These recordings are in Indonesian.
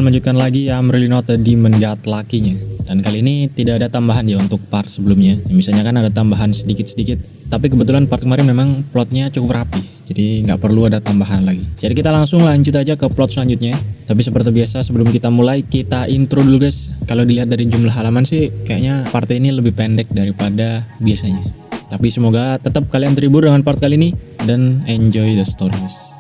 melanjutkan lagi I'm Really Not a Demon God lakinya. Dan kali ini tidak ada tambahan ya untuk part sebelumnya. Misalnya kan ada tambahan sedikit-sedikit, tapi kebetulan part kemarin memang plotnya cukup rapi, jadi nggak perlu ada tambahan lagi. Jadi kita langsung lanjut aja ke plot selanjutnya. Tapi seperti biasa sebelum kita mulai, kita intro dulu guys. Kalau dilihat dari jumlah halaman sih kayaknya part ini lebih pendek daripada biasanya. Tapi semoga tetap kalian terhibur dengan part kali ini dan enjoy the stories.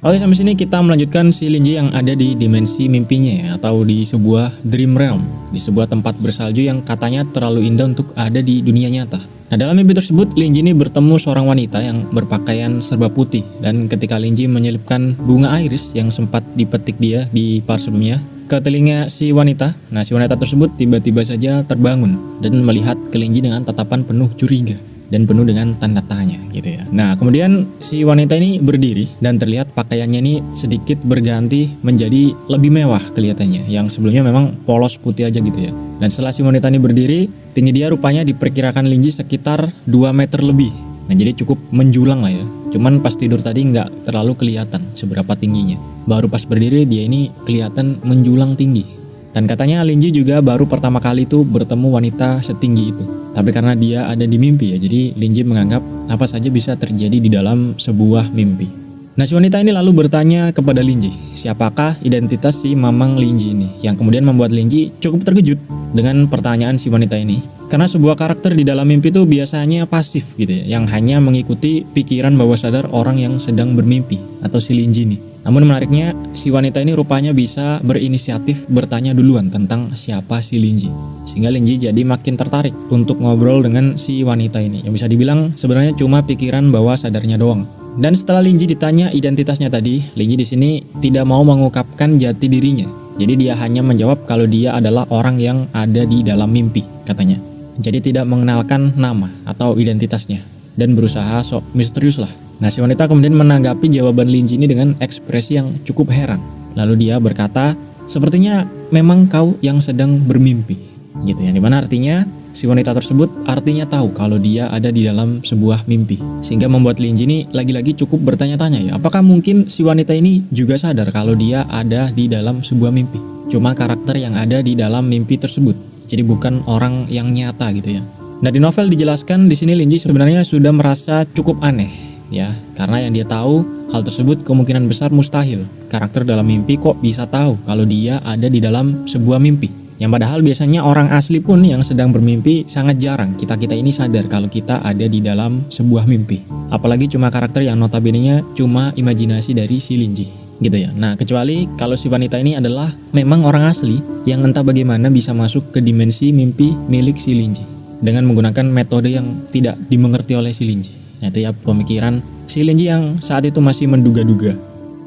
Oke, sampai sini kita melanjutkan si Linji yang ada di dimensi mimpinya ya, atau di sebuah dream realm, di sebuah tempat bersalju yang katanya terlalu indah untuk ada di dunia nyata. Nah, dalam mimpi tersebut Linji ini bertemu seorang wanita yang berpakaian serba putih, dan ketika Linji menyelipkan bunga iris yang sempat dipetik dia di part sebelumnya ke telinga si wanita, nah si wanita tersebut tiba-tiba saja terbangun dan melihat ke Linji dengan tatapan penuh curiga dan penuh dengan tanda tanya gitu ya. Nah, kemudian si wanita ini berdiri dan terlihat pakaiannya ini sedikit berganti menjadi lebih mewah kelihatannya. Yang sebelumnya memang polos putih aja gitu ya. Dan setelah si wanita ini berdiri, tinggi dia rupanya diperkirakan Linji sekitar 2 meter lebih. Nah, jadi cukup menjulang lah ya. Cuman pas tidur tadi nggak terlalu kelihatan seberapa tingginya. Baru pas berdiri dia ini kelihatan menjulang tinggi. Dan katanya Linji juga baru pertama kali itu bertemu wanita setinggi itu. Tapi karena dia ada di mimpi ya, jadi Linji menganggap apa saja bisa terjadi di dalam sebuah mimpi. Nah, si wanita ini lalu bertanya kepada Linji, siapakah identitas si Mamang Linji ini? Yang kemudian membuat Linji cukup terkejut dengan pertanyaan si wanita ini. Karena sebuah karakter di dalam mimpi itu biasanya pasif gitu ya, yang hanya mengikuti pikiran bawah sadar orang yang sedang bermimpi atau si Linji ini. Namun menariknya, si wanita ini rupanya bisa berinisiatif bertanya duluan tentang siapa si Linji. Sehingga Linji jadi makin tertarik untuk ngobrol dengan si wanita ini. Yang bisa dibilang sebenarnya cuma pikiran bawah sadarnya doang. Dan setelah Linji ditanya identitasnya tadi, Linji di sini tidak mau mengungkapkan jati dirinya. Jadi dia hanya menjawab kalau dia adalah orang yang ada di dalam mimpi, katanya. Jadi tidak mengenalkan nama atau identitasnya dan berusaha sok misterius lah. Nah, si wanita kemudian menanggapi jawaban Linji ini dengan ekspresi yang cukup heran. Lalu dia berkata, sepertinya memang kau yang sedang bermimpi, gitu ya. Dimana artinya si wanita tersebut artinya tahu kalau dia ada di dalam sebuah mimpi. Sehingga membuat Linji ini lagi-lagi cukup bertanya-tanya ya, apakah mungkin si wanita ini juga sadar kalau dia ada di dalam sebuah mimpi? Cuma karakter yang ada di dalam mimpi tersebut, jadi bukan orang yang nyata gitu ya. Nah, di novel dijelaskan di sini Linji sebenarnya sudah merasa cukup aneh. Ya, karena yang dia tahu hal tersebut kemungkinan besar mustahil. Karakter dalam mimpi kok bisa tahu kalau dia ada di dalam sebuah mimpi. Yang padahal biasanya orang asli pun yang sedang bermimpi sangat jarang kita ini sadar kalau kita ada di dalam sebuah mimpi. Apalagi cuma karakter yang notabene-nya cuma imajinasi dari si Linji gitu ya. Nah, kecuali kalau si wanita ini adalah memang orang asli yang entah bagaimana bisa masuk ke dimensi mimpi milik si Linji dengan menggunakan metode yang tidak dimengerti oleh si Linji. Nah, itu ya pemikiran si Linji yang saat itu masih menduga-duga.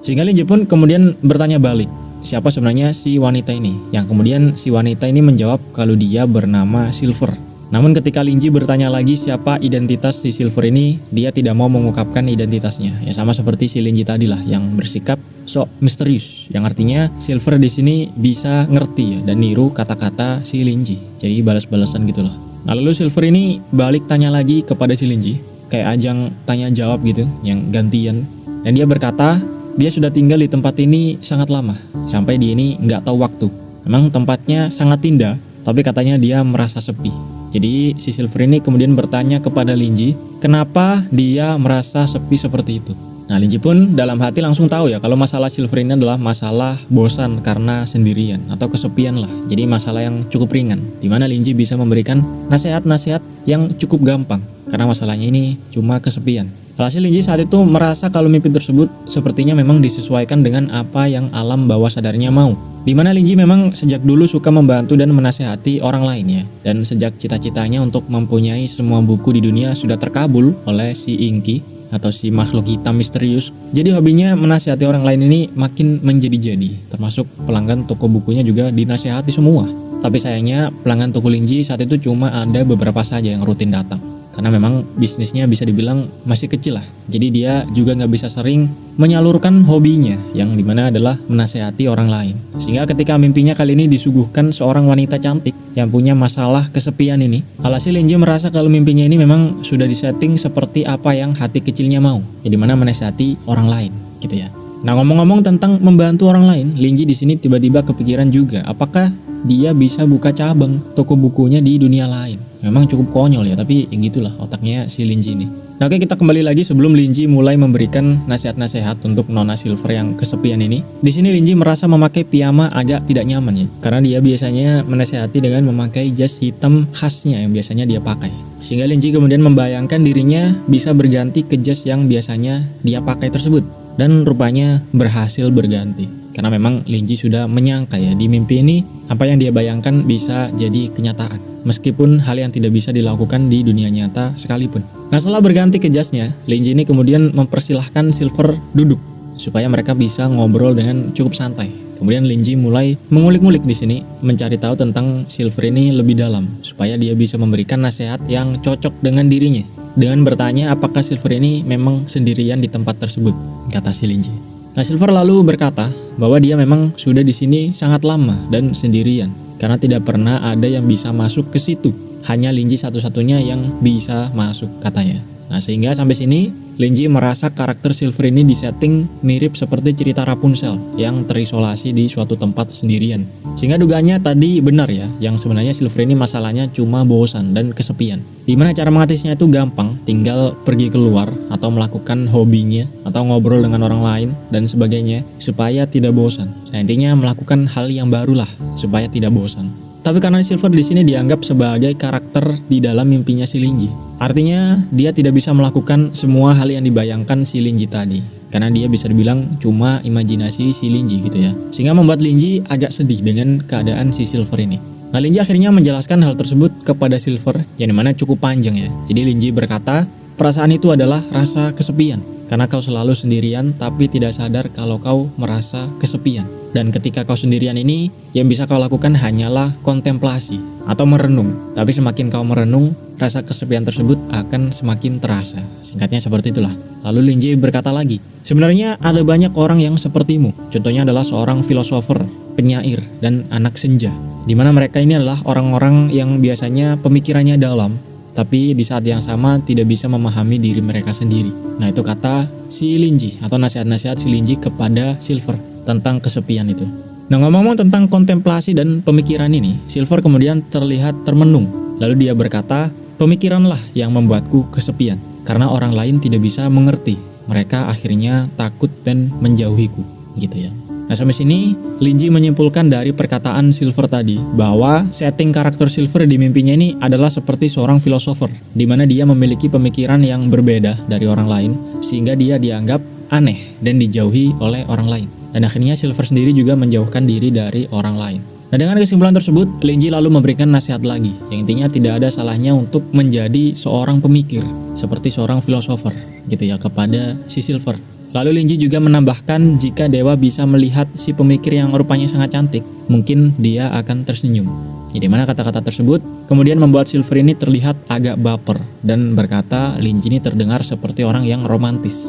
Sehingga Linji pun kemudian bertanya balik, siapa sebenarnya si wanita ini? Yang kemudian si wanita ini menjawab kalau dia bernama Silver. Namun ketika Linji bertanya lagi siapa identitas si Silver ini, dia tidak mau mengungkapkan identitasnya. Ya sama seperti si Linji tadi lah yang bersikap sok misterius. Yang artinya Silver di sini bisa ngerti ya dan niru kata-kata si Linji. Jadi balas-balasan gitu loh. Nah, lalu Silver ini balik tanya lagi kepada si Linji. Kayak ajang tanya jawab gitu, yang gantian. Dan dia berkata, dia sudah tinggal di tempat ini sangat lama, sampai dia ini nggak tahu waktu. Memang tempatnya sangat indah, tapi katanya dia merasa sepi. Jadi si Silver ini kemudian bertanya kepada Linji, kenapa dia merasa sepi seperti itu. Nah, Linji pun dalam hati langsung tahu ya kalau masalah Silver ini adalah masalah bosan karena sendirian atau kesepian lah. Jadi masalah yang cukup ringan, dimana Linji bisa memberikan nasihat-nasihat yang cukup gampang. Karena masalahnya ini cuma kesepian. Alhasil Linji saat itu merasa kalau mimpi tersebut sepertinya memang disesuaikan dengan apa yang alam bawah sadarnya mau. Dimana Linji memang sejak dulu suka membantu dan menasehati orang lain ya. Dan sejak cita-citanya untuk mempunyai semua buku di dunia sudah terkabul oleh si Inky atau si makhluk hitam misterius. Jadi hobinya menasehati orang lain ini makin menjadi-jadi. Termasuk pelanggan toko bukunya juga dinasehati semua. Tapi sayangnya pelanggan toko Linji saat itu cuma ada beberapa saja yang rutin datang. Karena memang bisnisnya bisa dibilang masih kecil lah. Jadi dia juga nggak bisa sering menyalurkan hobinya yang dimana adalah menasehati orang lain. Sehingga ketika mimpinya kali ini disuguhkan seorang wanita cantik yang punya masalah kesepian ini, alhasil Linji merasa kalau mimpinya ini memang sudah disetting seperti apa yang hati kecilnya mau. Ya dimana menasehati orang lain gitu ya. Nah, ngomong-ngomong tentang membantu orang lain, Linji di sini tiba-tiba kepikiran juga, apakah dia bisa buka cabang toko bukunya di dunia lain. Memang cukup konyol ya, tapi ya gitulah otaknya si Linji ini. Nah, oke, kita kembali lagi sebelum Linji mulai memberikan nasihat-nasihat untuk Nona Silver yang kesepian ini. Di sini Linji merasa memakai piyama agak tidak nyaman ya, karena dia biasanya menasihati dengan memakai jas hitam khasnya yang biasanya dia pakai. Sehingga Linji kemudian membayangkan dirinya bisa berganti ke jas yang biasanya dia pakai tersebut. Dan rupanya berhasil berganti. Karena memang Linji sudah menyangka ya di mimpi ini apa yang dia bayangkan bisa jadi kenyataan. Meskipun hal yang tidak bisa dilakukan di dunia nyata sekalipun. Nah, setelah berganti ke jasnya, Linji ini kemudian mempersilahkan Silver duduk supaya mereka bisa ngobrol dengan cukup santai. Kemudian Linji mulai mengulik-ngulik di sini, mencari tahu tentang Silver ini lebih dalam supaya dia bisa memberikan nasihat yang cocok dengan dirinya. Dengan bertanya apakah Silver ini memang sendirian di tempat tersebut, kata si Linji. Nah, Silver lalu berkata bahwa dia memang sudah di sini sangat lama dan sendirian karena tidak pernah ada yang bisa masuk ke situ. Hanya Linji satu-satunya yang bisa masuk, katanya. Nah, sehingga sampai sini Linji merasa karakter Silver ini disetting mirip seperti cerita Rapunzel yang terisolasi di suatu tempat sendirian. Sehingga dugaannya tadi benar ya, yang sebenarnya Silver ini masalahnya cuma bosan dan kesepian. Dimana cara mengatasinya itu gampang, tinggal pergi keluar atau melakukan hobinya atau ngobrol dengan orang lain dan sebagainya supaya tidak bosan. Nah, intinya melakukan hal yang baru lah supaya tidak bosan. Tapi karena Silver di sini dianggap sebagai karakter di dalam mimpinya si Linji. Artinya dia tidak bisa melakukan semua hal yang dibayangkan si Linji tadi. Karena dia bisa dibilang cuma imajinasi si Linji gitu ya. Sehingga membuat Linji agak sedih dengan keadaan si Silver ini. Nah, Linji akhirnya menjelaskan hal tersebut kepada Silver yang dimana cukup panjang ya. Jadi Linji berkata, perasaan itu adalah rasa kesepian. Karena kau selalu sendirian tapi tidak sadar kalau kau merasa kesepian. Dan ketika kau sendirian ini, yang bisa kau lakukan hanyalah kontemplasi atau merenung. Tapi semakin kau merenung, rasa kesepian tersebut akan semakin terasa. Singkatnya seperti itulah. Lalu Linji berkata lagi, sebenarnya ada banyak orang yang sepertimu. Contohnya adalah seorang filosofer, penyair, dan anak senja. Dimana mereka ini adalah orang-orang yang biasanya pemikirannya dalam, tapi di saat yang sama tidak bisa memahami diri mereka sendiri. Nah, itu kata si Linji atau nasihat-nasihat si Linji kepada Silver tentang kesepian itu. Nah, ngomong-ngomong tentang kontemplasi dan pemikiran ini, Silver kemudian terlihat termenung. Lalu dia berkata, pemikiranlah yang membuatku kesepian, karena orang lain tidak bisa mengerti. Mereka akhirnya takut dan menjauhiku, gitu ya. Nah, sampai sini Linji menyimpulkan dari perkataan Silver tadi bahwa setting karakter Silver di mimpinya ini adalah seperti seorang filosofer, di mana dia memiliki pemikiran yang berbeda dari orang lain sehingga dia dianggap aneh dan dijauhi oleh orang lain. Dan akhirnya Silver sendiri juga menjauhkan diri dari orang lain. Nah, dengan kesimpulan tersebut, Linji lalu memberikan nasihat lagi yang intinya tidak ada salahnya untuk menjadi seorang pemikir seperti seorang filosofer gitu ya kepada si Silver. Lalu Linji juga menambahkan jika dewa bisa melihat si pemikir yang rupanya sangat cantik, mungkin dia akan tersenyum. Jadi mana kata-kata tersebut kemudian membuat Silver ini terlihat agak baper dan berkata Linji ini terdengar seperti orang yang romantis.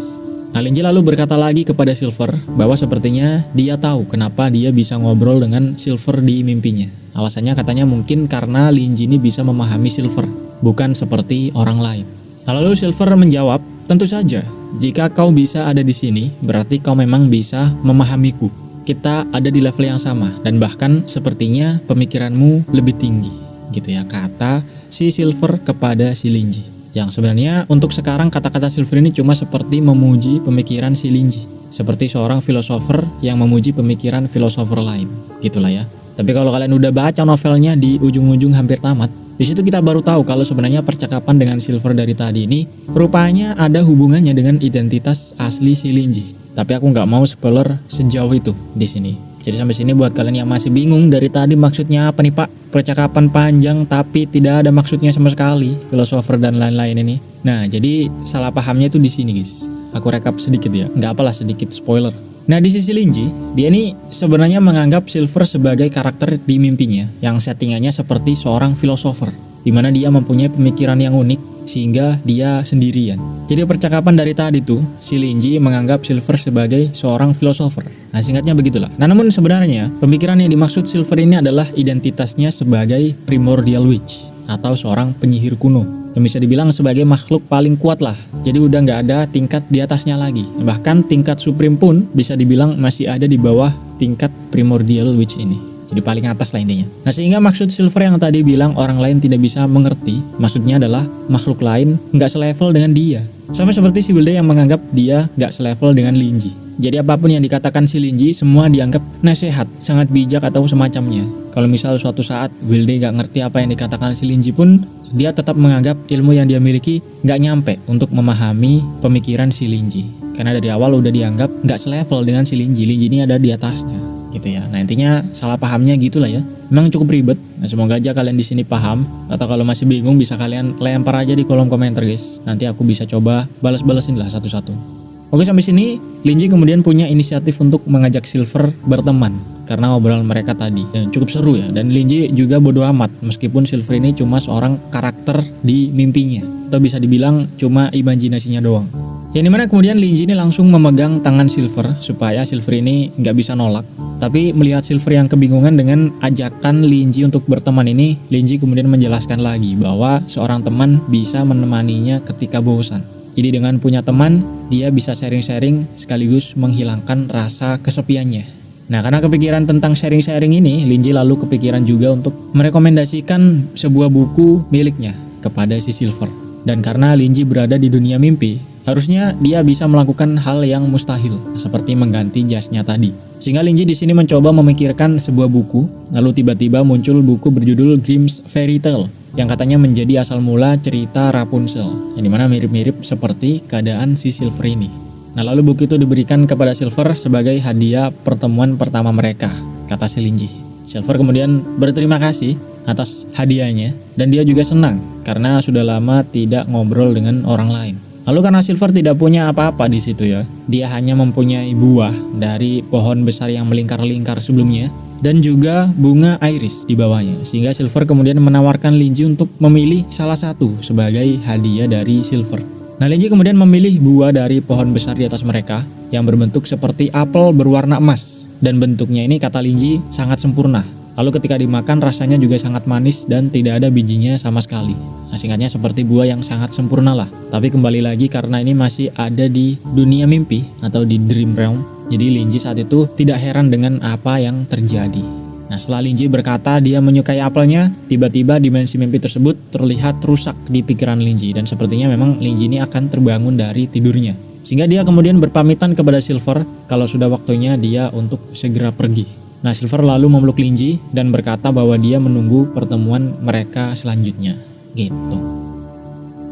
Nah, Linji lalu berkata lagi kepada Silver bahwa sepertinya dia tahu kenapa dia bisa ngobrol dengan Silver di mimpinya. Alasannya katanya mungkin karena Linji ini bisa memahami Silver, bukan seperti orang lain. Nah, lalu Silver menjawab, tentu saja, jika kau bisa ada di sini, berarti kau memang bisa memahamiku. Kita ada di level yang sama, dan bahkan sepertinya pemikiranmu lebih tinggi, gitu ya, kata si Silver kepada si Linji. Yang sebenarnya untuk sekarang kata-kata Silver ini cuma seperti memuji pemikiran si Linji. Seperti seorang filosofer yang memuji pemikiran filosofer lain, gitulah ya. Tapi kalau kalian udah baca novelnya di ujung-ujung hampir tamat, di situ kita baru tahu kalau sebenarnya percakapan dengan Silver dari tadi ini rupanya ada hubungannya dengan identitas asli si Linji. Tapi aku nggak mau spoiler sejauh itu di sini. Jadi sampai sini buat kalian yang masih bingung dari tadi maksudnya apa nih Pak? Percakapan panjang tapi tidak ada maksudnya sama sekali, filosofer dan lain-lain ini. Nah, jadi salah pahamnya itu di sini guys. Aku rekap sedikit ya, nggak apalah sedikit spoiler. Nah, di sisi Linji, dia ini sebenarnya menganggap Silver sebagai karakter di mimpinya yang settingannya seperti seorang filosofer, di mana dia mempunyai pemikiran yang unik sehingga dia sendirian. Jadi percakapan dari tadi tuh, si Linji menganggap Silver sebagai seorang filosofer. Nah, singkatnya begitulah. Nah, namun sebenarnya pemikiran yang dimaksud Silver ini adalah identitasnya sebagai primordial witch atau seorang penyihir kuno. yang bisa dibilang sebagai makhluk paling kuat lah. Jadi udah nggak ada tingkat di atasnya lagi. Bahkan tingkat supreme pun bisa dibilang masih ada di bawah tingkat primordial witch ini. Jadi paling atas lah intinya. Nah sehingga maksud Silver yang tadi bilang orang lain tidak bisa mengerti, maksudnya adalah makhluk lain nggak selevel dengan dia. Sama seperti si Wilde yang menganggap dia nggak selevel dengan Linji. Jadi apapun yang dikatakan si Linji semua dianggap nasihat, sangat bijak atau semacamnya. Kalau misal suatu saat Wilde nggak ngerti apa yang dikatakan si Linji pun, dia tetap menganggap ilmu yang dia miliki nggak nyampe untuk memahami pemikiran si Linji. Karena dari awal udah dianggap nggak selevel dengan si Linji. Linji ini ada di atasnya. Gitu ya. Nah intinya salah pahamnya gitulah ya. Memang cukup ribet. Nah semoga aja kalian di sini paham. Atau kalau masih bingung bisa kalian lempar aja di kolom komentar guys. Nanti aku bisa coba balas-balasin lah satu-satu. Oke sampai sini Linji kemudian punya inisiatif untuk mengajak Silver berteman karena obrolan mereka tadi. Dan cukup seru ya. Dan Linji juga bodo amat meskipun Silver ini cuma seorang karakter di mimpinya. Atau bisa dibilang cuma imajinasinya doang. Yang dimana kemudian Linji ini langsung memegang tangan Silver supaya Silver ini nggak bisa nolak. Tapi melihat Silver yang kebingungan dengan ajakan Linji untuk berteman ini, Linji kemudian menjelaskan lagi bahwa seorang teman bisa menemaninya ketika bosan. Jadi dengan punya teman, dia bisa sharing-sharing sekaligus menghilangkan rasa kesepiannya. Nah karena kepikiran tentang sharing-sharing ini, Linji lalu kepikiran juga untuk merekomendasikan sebuah buku miliknya kepada si Silver. Dan karena Linji berada di dunia mimpi, harusnya dia bisa melakukan hal yang mustahil, seperti mengganti jasnya tadi. Sehingga Linji di sini mencoba memikirkan sebuah buku, lalu tiba-tiba muncul buku berjudul Grimm's Fairy Tale, yang katanya menjadi asal mula cerita Rapunzel, yang dimana mirip-mirip seperti keadaan si Silver ini. Nah lalu buku itu diberikan kepada Silver sebagai hadiah pertemuan pertama mereka, kata si Linji. Silver kemudian berterima kasih atas hadiahnya dan dia juga senang karena sudah lama tidak ngobrol dengan orang lain. Lalu karena Silver tidak punya apa-apa di situ ya, dia hanya mempunyai buah dari pohon besar yang melingkar-lingkar sebelumnya dan juga bunga iris di bawahnya. Sehingga Silver kemudian menawarkan Linji untuk memilih salah satu sebagai hadiah dari Silver. Nah Linji kemudian memilih buah dari pohon besar di atas mereka yang berbentuk seperti apel berwarna emas. Dan bentuknya ini kata Linji sangat sempurna. Lalu ketika dimakan rasanya juga sangat manis dan tidak ada bijinya sama sekali. Nah singkatnya seperti buah yang sangat sempurna lah. Tapi kembali lagi karena ini masih ada di dunia mimpi atau di dream realm. Jadi Linji saat itu tidak heran dengan apa yang terjadi. Nah setelah Linji berkata dia menyukai apelnya, tiba-tiba dimensi mimpi tersebut terlihat rusak di pikiran Linji. Dan sepertinya memang Linji ini akan terbangun dari tidurnya. Sehingga dia kemudian berpamitan kepada Silver kalau sudah waktunya dia untuk segera pergi. Nah Silver lalu memeluk Linji dan berkata bahwa dia menunggu pertemuan mereka selanjutnya. Gitu.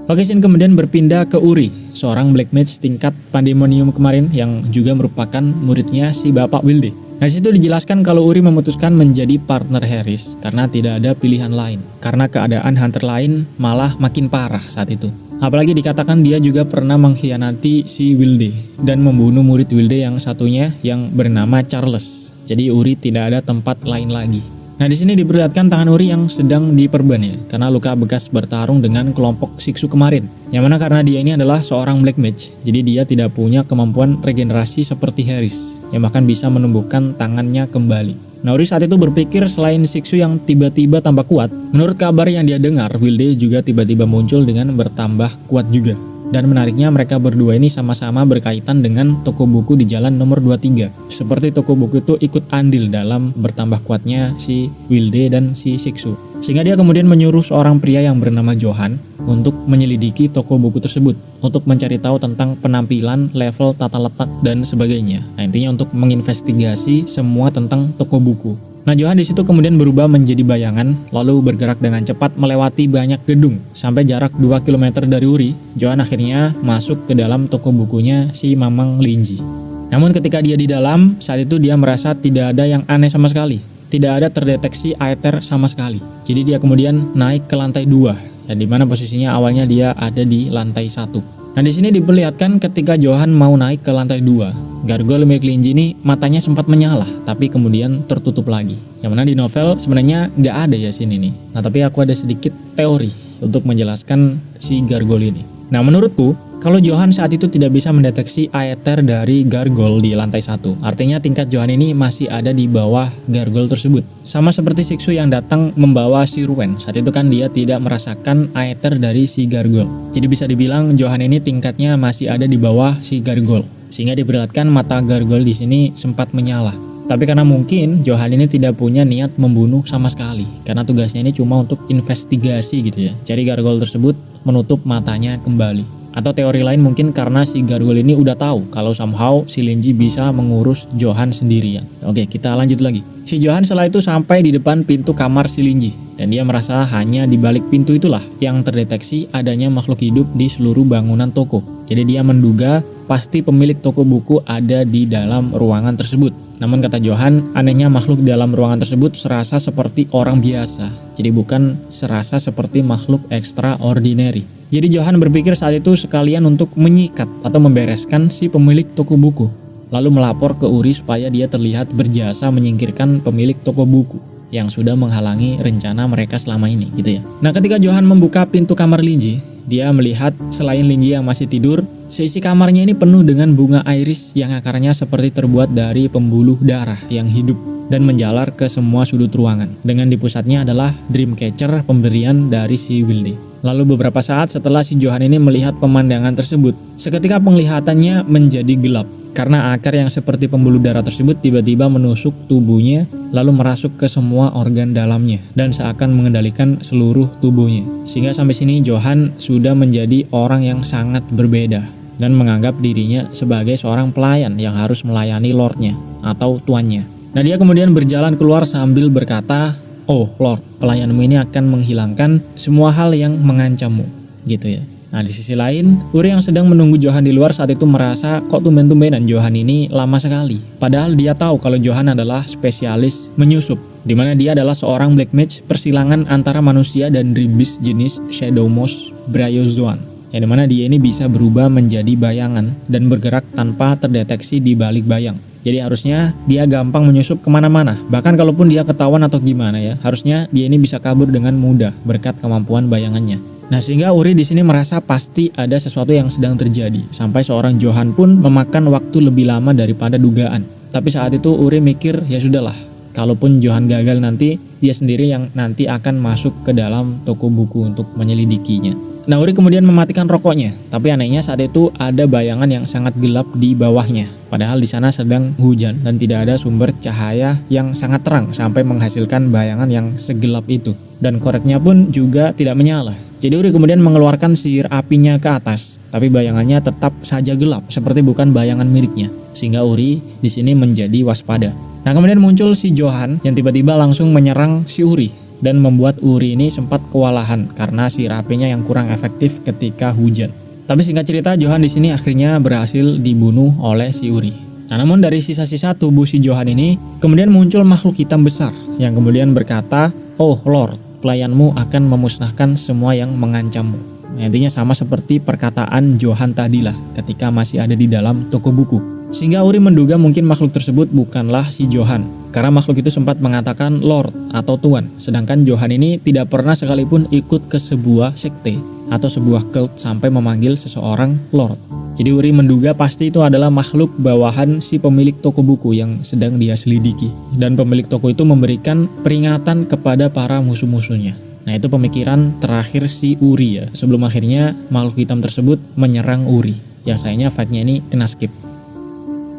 Oke, Shin kemudian berpindah ke Uri, seorang black mage tingkat pandemonium kemarin yang juga merupakan muridnya si Bapak Wilde. Nah situ dijelaskan kalau Uri memutuskan menjadi partner Harris karena tidak ada pilihan lain. Karena keadaan hunter lain malah makin parah saat itu. Apalagi dikatakan dia juga pernah mengkhianati si Wilde dan membunuh murid Wilde yang satunya yang bernama Charles. Jadi Uri tidak ada tempat lain lagi. Nah di sini diperlihatkan tangan Uri yang sedang diperban ya, karena luka bekas bertarung dengan kelompok Siksu kemarin. Yang mana karena dia ini adalah seorang black mage, jadi dia tidak punya kemampuan regenerasi seperti Harris, yang bahkan bisa menumbuhkan tangannya kembali. Nah Uri saat itu berpikir selain Siksu yang tiba-tiba tambah kuat, menurut kabar yang dia dengar, Wilde juga tiba-tiba muncul dengan bertambah kuat juga. Dan menariknya mereka berdua ini sama-sama berkaitan dengan toko buku di jalan nomor 23. Seperti toko buku itu ikut andil dalam bertambah kuatnya si Wilde dan si Siksu. Sehingga dia kemudian menyuruh seorang pria yang bernama Johan untuk menyelidiki toko buku tersebut. Untuk mencari tahu tentang penampilan, level, tata letak, dan sebagainya. Nah intinya untuk menginvestigasi semua tentang toko buku. Nah Johan di situ kemudian berubah menjadi bayangan, lalu bergerak dengan cepat melewati banyak gedung. Sampai jarak 2 km dari Uri, Johan akhirnya masuk ke dalam toko bukunya si Mamang Linji. Namun ketika dia di dalam, saat itu dia merasa tidak ada yang aneh sama sekali. Tidak ada terdeteksi aether sama sekali. Jadi dia kemudian naik ke lantai 2, dan dimana posisinya awalnya dia ada di lantai 1. Nah di sini diperlihatkan ketika Johan mau naik ke lantai 2, gargoyle milik Linji ini matanya sempat menyala, tapi kemudian tertutup lagi. Yang mana di novel sebenarnya nggak ada ya scene ini. Nah tapi aku ada sedikit teori untuk menjelaskan si gargoyle ini. Nah menurutku, kalau Johan saat itu tidak bisa mendeteksi aether dari gargoyle di lantai 1, artinya tingkat Johan ini masih ada di bawah gargoyle tersebut. Sama seperti Siksu yang datang membawa si Ruwen, saat itu kan dia tidak merasakan aether dari si gargoyle. Jadi bisa dibilang Johan ini tingkatnya masih ada di bawah si gargoyle, sehingga diperlihatkan mata gargoyle di sini sempat menyala. Tapi karena mungkin Johan ini tidak punya niat membunuh sama sekali, karena tugasnya ini cuma untuk investigasi gitu ya. Jadi gargoyle tersebut menutup matanya kembali. Atau teori lain mungkin karena si gargoyle ini udah tahu kalau somehow si Linji bisa mengurus Johan sendirian. Oke, kita lanjut lagi. Si Johan setelah itu sampai di depan pintu kamar si Linji, dan dia merasa hanya di balik pintu itulah yang terdeteksi adanya makhluk hidup di seluruh bangunan toko. Jadi dia menduga pasti pemilik toko buku ada di dalam ruangan tersebut. Namun kata Johan, anehnya makhluk di dalam ruangan tersebut serasa seperti orang biasa. Jadi bukan serasa seperti makhluk extraordinary. Jadi Johan berpikir saat itu sekalian untuk menyikat atau membereskan si pemilik toko buku. Lalu melapor ke Uri supaya dia terlihat berjasa menyingkirkan pemilik toko buku yang sudah menghalangi rencana mereka selama ini gitu ya. Nah ketika Johan membuka pintu kamar Linji, dia melihat selain Linji yang masih tidur, seisi kamarnya ini penuh dengan bunga iris yang akarnya seperti terbuat dari pembuluh darah yang hidup dan menjalar ke semua sudut ruangan. Dengan di pusatnya adalah Dreamcatcher pemberian dari si Wilde. Lalu beberapa saat setelah si Johan ini melihat pemandangan tersebut, seketika penglihatannya menjadi gelap. Karena akar yang seperti pembuluh darah tersebut tiba-tiba menusuk tubuhnya, lalu merasuk ke semua organ dalamnya, dan seakan mengendalikan seluruh tubuhnya. Sehingga sampai sini Johan sudah menjadi orang yang sangat berbeda, dan menganggap dirinya sebagai seorang pelayan yang harus melayani lordnya atau tuannya. Nah dia kemudian berjalan keluar sambil berkata, "Oh Lord, pelayanmu ini akan menghilangkan semua hal yang mengancammu," gitu ya. Nah di sisi lain, Uri yang sedang menunggu Johan di luar saat itu merasa kok tumben-tumbenan Johan ini lama sekali. Padahal dia tahu kalau Johan adalah spesialis menyusup, di mana dia adalah seorang black mage persilangan antara manusia dan dream beast jenis Shadowmost Bryozoan, yang dimana dia ini bisa berubah menjadi bayangan dan bergerak tanpa terdeteksi di balik bayang. Jadi harusnya dia gampang menyusup kemana-mana. Bahkan kalaupun dia ketahuan atau gimana ya, harusnya dia ini bisa kabur dengan mudah berkat kemampuan bayangannya. Nah sehingga Uri di sini merasa pasti ada sesuatu yang sedang terjadi. Sampai seorang Johan pun memakan waktu lebih lama daripada dugaan. Tapi saat itu Uri mikir ya sudahlah. Kalaupun Johan gagal nanti, dia sendiri yang nanti akan masuk ke dalam toko buku untuk menyelidikinya. Nah Uri kemudian mematikan rokoknya, tapi anehnya saat itu ada bayangan yang sangat gelap di bawahnya. Padahal di sana sedang hujan dan tidak ada sumber cahaya yang sangat terang sampai menghasilkan bayangan yang segelap itu. Dan koreknya pun juga tidak menyala. Jadi Uri kemudian mengeluarkan sihir apinya ke atas, tapi bayangannya tetap saja gelap seperti bukan bayangan miliknya. Sehingga Uri di sini menjadi waspada. Nah kemudian muncul si Johan yang tiba-tiba langsung menyerang si Uri. Dan membuat Uri ini sempat kewalahan karena sihir apinya yang kurang efektif ketika hujan. Tapi singkat cerita Johan di sini akhirnya berhasil dibunuh oleh si Uri. Nah, namun dari sisa-sisa tubuh si Johan ini kemudian muncul makhluk hitam besar yang kemudian berkata, "Oh Lord, pelayanmu akan memusnahkan semua yang mengancammu." Nah, intinya sama seperti perkataan Johan tadilah ketika masih ada di dalam toko buku. Sehingga Uri menduga mungkin makhluk tersebut bukanlah si Johan, karena makhluk itu sempat mengatakan Lord atau Tuan, sedangkan Johan ini tidak pernah sekalipun ikut ke sebuah sekte atau sebuah cult sampai memanggil seseorang Lord. Jadi Uri menduga pasti itu adalah makhluk bawahan si pemilik toko buku yang sedang dia selidiki. Dan pemilik toko itu memberikan peringatan kepada para musuh-musuhnya. Nah itu pemikiran terakhir si Uri ya, sebelum akhirnya makhluk hitam tersebut menyerang Uri. Yang sayangnya fact-nya ini kena skip.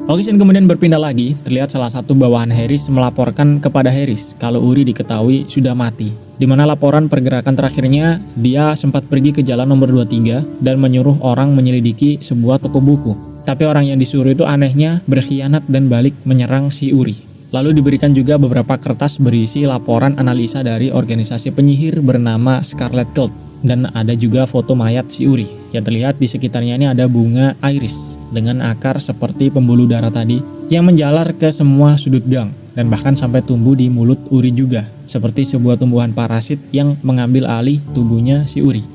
Oke, kemudian berpindah lagi, terlihat salah satu bawahan Harris melaporkan kepada Harris kalau Uri diketahui sudah mati. Di mana laporan pergerakan terakhirnya, dia sempat pergi ke jalan nomor 23 dan menyuruh orang menyelidiki sebuah toko buku. Tapi orang yang disuruh itu anehnya berkhianat dan balik menyerang si Uri. Lalu diberikan juga beberapa kertas berisi laporan analisa dari organisasi penyihir bernama Scarlet Cult. Dan ada juga foto mayat si Uri. Yang terlihat di sekitarnya ini ada bunga iris dengan akar seperti pembuluh darah tadi yang menjalar ke semua sudut gang dan bahkan sampai tumbuh di mulut Uri juga, seperti sebuah tumbuhan parasit yang mengambil alih tubuhnya si Uri.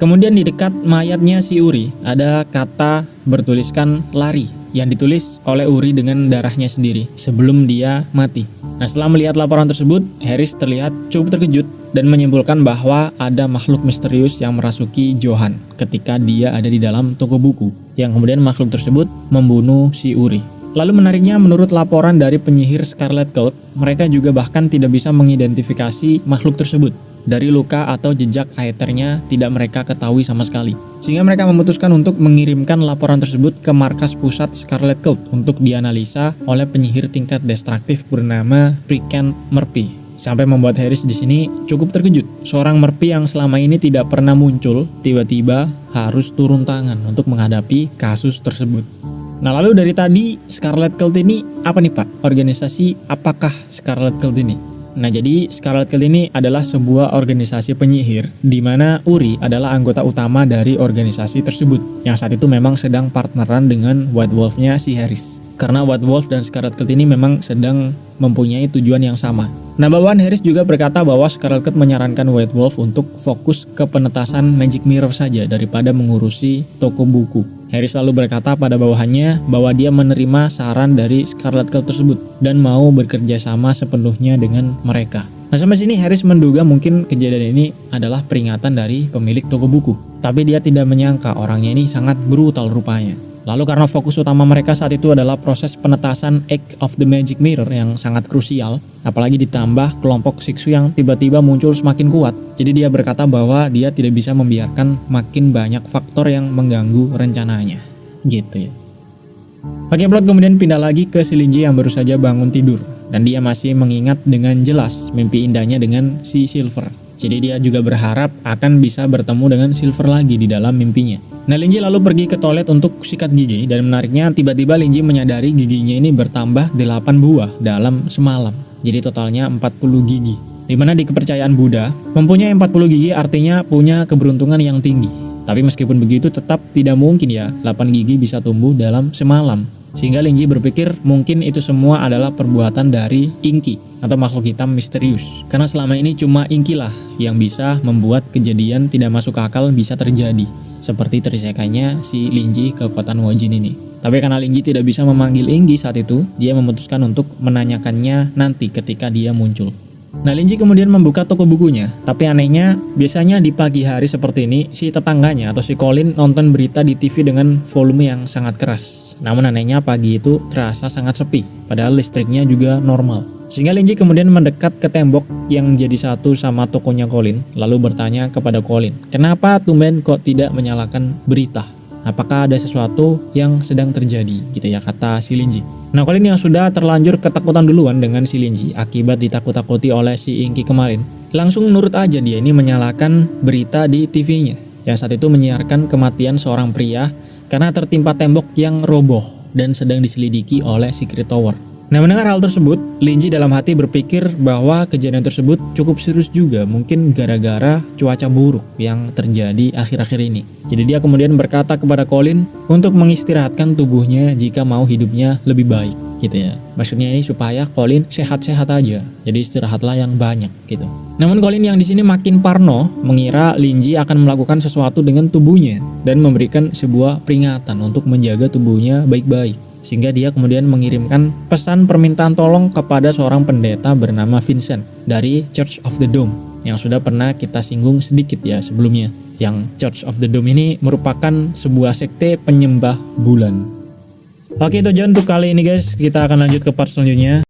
Kemudian di dekat mayatnya si Uri ada kata bertuliskan lari yang ditulis oleh Uri dengan darahnya sendiri sebelum dia mati. Nah, setelah melihat laporan tersebut, Harris terlihat cukup terkejut dan menyimpulkan bahwa ada makhluk misterius yang merasuki Johan ketika dia ada di dalam toko buku, yang kemudian makhluk tersebut membunuh si Uri. Lalu menariknya, menurut laporan dari penyihir Scarlet Cult, mereka juga bahkan tidak bisa mengidentifikasi makhluk tersebut. Dari luka atau jejak aethernya tidak mereka ketahui sama sekali. Sehingga mereka memutuskan untuk mengirimkan laporan tersebut ke markas pusat Scarlet Cult untuk dianalisa oleh penyihir tingkat destruktif bernama Priken Murphy. Sampai membuat Harris di sini cukup terkejut. Seorang Murphy yang selama ini tidak pernah muncul, tiba-tiba harus turun tangan untuk menghadapi kasus tersebut. Nah, lalu dari tadi Scarlet Cult ini apa nih Pak? Organisasi apakah Scarlet Cult ini? Nah, jadi Scarlet Cult ini adalah sebuah organisasi penyihir di mana Uri adalah anggota utama dari organisasi tersebut yang saat itu memang sedang partneran dengan White Wolf-nya si Harris. Karena White Wolf dan Scarlet Cult ini memang sedang mempunyai tujuan yang sama. Nah, bawahan Harris juga berkata bahwa Scarlet Cult menyarankan White Wolf untuk fokus ke penetasan Magic Mirror saja daripada mengurusi toko buku. Harris lalu berkata pada bawahannya bahwa dia menerima saran dari Scarlet Cult tersebut dan mau bekerja sama sepenuhnya dengan mereka. Nah, sampai sini Harris menduga mungkin kejadian ini adalah peringatan dari pemilik toko buku. Tapi dia tidak menyangka orangnya ini sangat brutal rupanya. Lalu karena fokus utama mereka saat itu adalah proses penetasan Egg of the Magic Mirror yang sangat krusial, apalagi ditambah kelompok Siksu yang tiba-tiba muncul semakin kuat. Jadi dia berkata bahwa dia tidak bisa membiarkan makin banyak faktor yang mengganggu rencananya. Gitu ya. Oke, plot kemudian pindah lagi ke si Linji yang baru saja bangun tidur. Dan dia masih mengingat dengan jelas mimpi indahnya dengan si Silver. Jadi dia juga berharap akan bisa bertemu dengan Silver lagi di dalam mimpinya. Nah, Linji lalu pergi ke toilet untuk sikat gigi dan menariknya tiba-tiba Linji menyadari giginya ini bertambah 8 buah dalam semalam. Jadi totalnya 40 gigi. Dimana di kepercayaan Buddha, mempunyai 40 gigi artinya punya keberuntungan yang tinggi. Tapi meskipun begitu tetap tidak mungkin ya 8 gigi bisa tumbuh dalam semalam. Sehingga Linji berpikir mungkin itu semua adalah perbuatan dari Inky atau makhluk hitam misterius. Karena selama ini cuma Inky lah yang bisa membuat kejadian tidak masuk akal bisa terjadi. Seperti tersekainya si Linji ke kota Wojin ini. Tapi karena Linji tidak bisa memanggil Inky saat itu, dia memutuskan untuk menanyakannya nanti ketika dia muncul. Nah, Linji kemudian membuka toko bukunya. Tapi anehnya, biasanya di pagi hari seperti ini, si tetangganya atau si Colin nonton berita di TV dengan volume yang sangat keras. Namun anehnya pagi itu terasa sangat sepi, padahal listriknya juga normal. Sehingga Linji kemudian mendekat ke tembok yang jadi satu sama tokonya Colin, lalu bertanya kepada Colin, kenapa tumben kok tidak menyalakan berita? Apakah ada sesuatu yang sedang terjadi? Gitu ya kata si Linji. Nah, Colin yang sudah terlanjur ketakutan duluan dengan si Linji akibat ditakut-takuti oleh si Inky kemarin, langsung nurut aja dia ini menyalakan berita di TV-nya yang saat itu menyiarkan kematian seorang pria karena tertimpa tembok yang roboh dan sedang diselidiki oleh Secret Tower. Nah, mendengar hal tersebut, Linji dalam hati berpikir bahwa kejadian tersebut cukup serius juga, mungkin gara-gara cuaca buruk yang terjadi akhir-akhir ini. Jadi dia kemudian berkata kepada Colin untuk mengistirahatkan tubuhnya jika mau hidupnya lebih baik, gitu ya. Maksudnya ini supaya Colin sehat-sehat aja, jadi istirahatlah yang banyak, gitu. Namun Colin yang di sini makin parno, mengira Linji akan melakukan sesuatu dengan tubuhnya dan memberikan sebuah peringatan untuk menjaga tubuhnya baik-baik. Sehingga dia kemudian mengirimkan pesan permintaan tolong kepada seorang pendeta bernama Vincent dari Church of the Dome yang sudah pernah kita singgung sedikit ya sebelumnya. Yang Church of the Dome ini merupakan sebuah sekte penyembah bulan. Oke, itu aja untuk kali ini guys. Kita akan lanjut ke part selanjutnya.